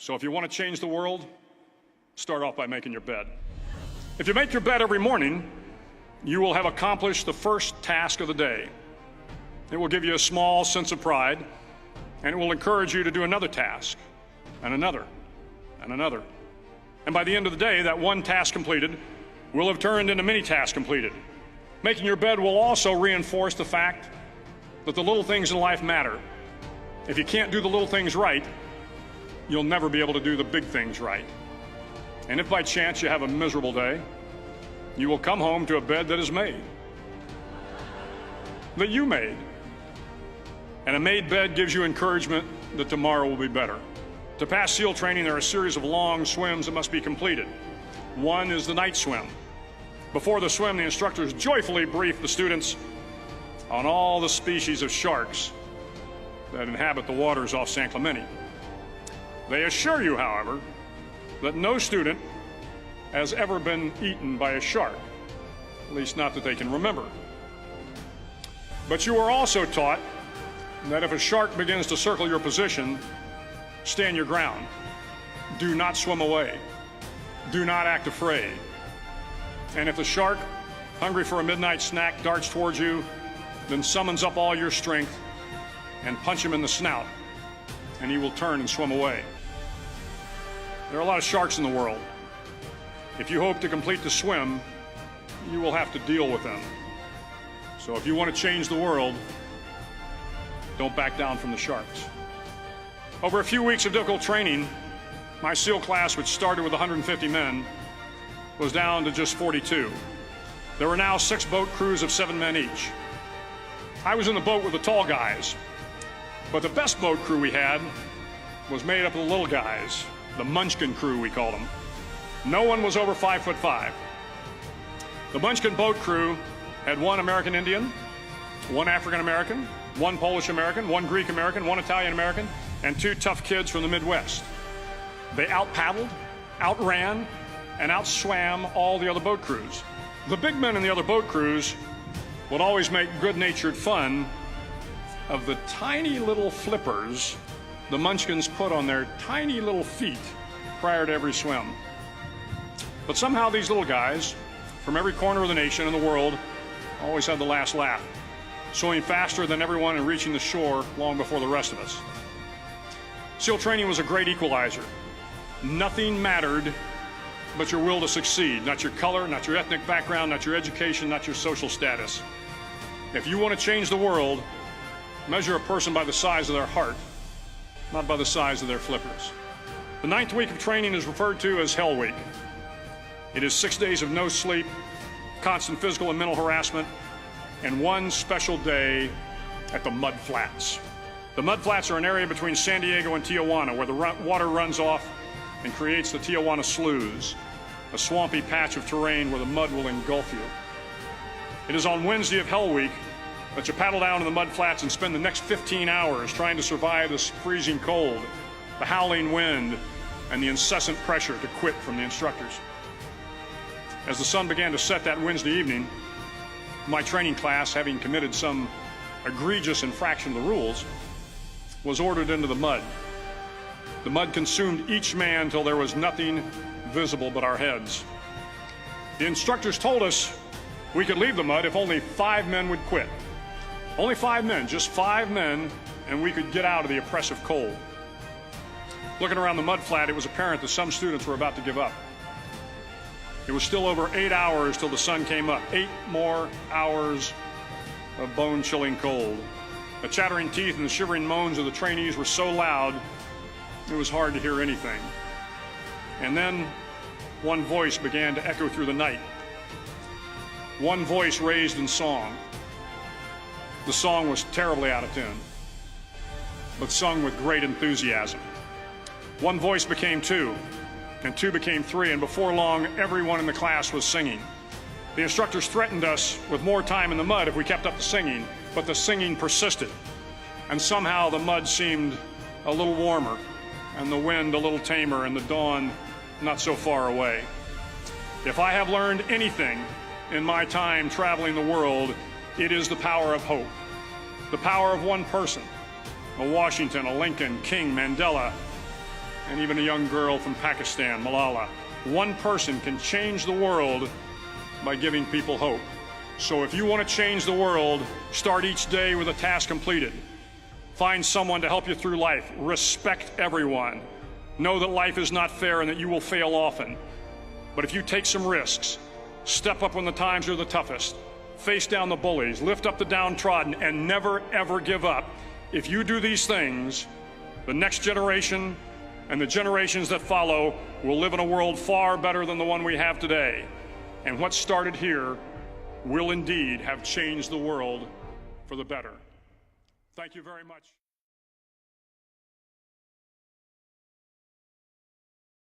So if you want to change the world, start off by making your bed. If you make your bed every morning, you will have accomplished the first task of the day. It will give you a small sense of pride, and it will encourage you to do another task, and another, and another. And by the end of the day, that one task completed will have turned into many tasks completed. Making your bed will also reinforce the fact that the little things in life matter. If you can't do the little things right, you'll never be able to do the big things right. And if by chance you have a miserable day, you will come home to a bed that is made, that you made. And a made bed gives you encouragement that tomorrow will be better. To pass SEAL training, there are a series of long swims that must be completed. One is the night swim. Before the swim, the instructors joyfully brief the students on all the species of sharks that inhabit the waters off San Clemente. They assure you, however, that no student has ever been eaten by a shark, at least not that they can remember. But you are also taught that if a shark begins to circle your position, stand your ground. Do not swim away. Do not act afraid. And if the shark, hungry for a midnight snack, darts towards you, then summons up all your strength and punch him in the snout, and he will turn and swim away. There are a lot of sharks in the world. If you hope to complete the swim, you will have to deal with them. So if you want to change the world, don't back down from the sharks. Over a few weeks of difficult training, my SEAL class, which started with 150 men, was down to just 42. There were now 6 boat crews of 7 men each. I was in the boat with the tall guys, but the best boat crew we had was made up of the little guys, the Munchkin crew, we called them. No one was over 5'5". The Munchkin boat crew had 1 American Indian, 1 African American, 1 Polish American, 1 Greek American, 1 Italian American, and 2 tough kids from the Midwest. They out-paddled, outran, and outswam all the other boat crews. The big men in the other boat crews would always make good-natured fun of the tiny little flippers the Munchkins put on their tiny little feet prior to every swim. But somehow these little guys from every corner of the nation and the world always had the last laugh, swimming faster than everyone and reaching the shore long before the rest of us. SEAL training was a great equalizer. Nothing mattered but your will to succeed, not your color, not your ethnic background, not your education, not your social status. If you want to change the world, measure a person by the size of their heart, not by the size of their flippers. The 9th week of training is referred to as Hell Week. It is 6 days of no sleep, constant physical and mental harassment, and 1 special day at the Mud Flats. The Mud Flats are an area between San Diego and Tijuana where the water runs off and creates the Tijuana Sloughs, a swampy patch of terrain where the mud will engulf you. It is on Wednesday of Hell Week that you paddle down to the Mud Flats and spend the next 15 hours trying to survive this freezing cold, the howling wind, and the incessant pressure to quit from the instructors. As the sun began to set that Wednesday evening, my training class, having committed some egregious infraction of the rules, was ordered into the mud. The mud consumed each man till there was nothing visible but our heads. The instructors told us we could leave the mud if only 5 men would quit. Only 5 men, just 5 men, and we could get out of the oppressive cold. Looking around the mud flat, it was apparent that some students were about to give up. It was still over 8 hours till the sun came up. 8 more hours of bone-chilling cold. The chattering teeth and the shivering moans of the trainees were so loud, it was hard to hear anything. And then one voice began to echo through the night. One voice raised in song. The song was terribly out of tune, but sung with great enthusiasm. One voice became 2, and 2 became 3, and before long, everyone in the class was singing. The instructors threatened us with more time in the mud if we kept up the singing, but the singing persisted, and somehow the mud seemed a little warmer, and the wind a little tamer, and the dawn not so far away. If I have learned anything in my time traveling the world, it is the power of hope, the power of one person, a Washington, a Lincoln, King, Mandela, and even a young girl from Pakistan, Malala. One person can change the world by giving people hope. So if you want to change the world, start each day with a task completed. Find someone to help you through life. Respect everyone. Know that life is not fair and that you will fail often. But if you take some risks, step up when the times are the toughest, face down the bullies, lift up the downtrodden, and never, ever give up. If you do these things, the next generation and the generations that follow will live in a world far better than the one we have today. And what started here will indeed have changed the world for the better. Thank you very much.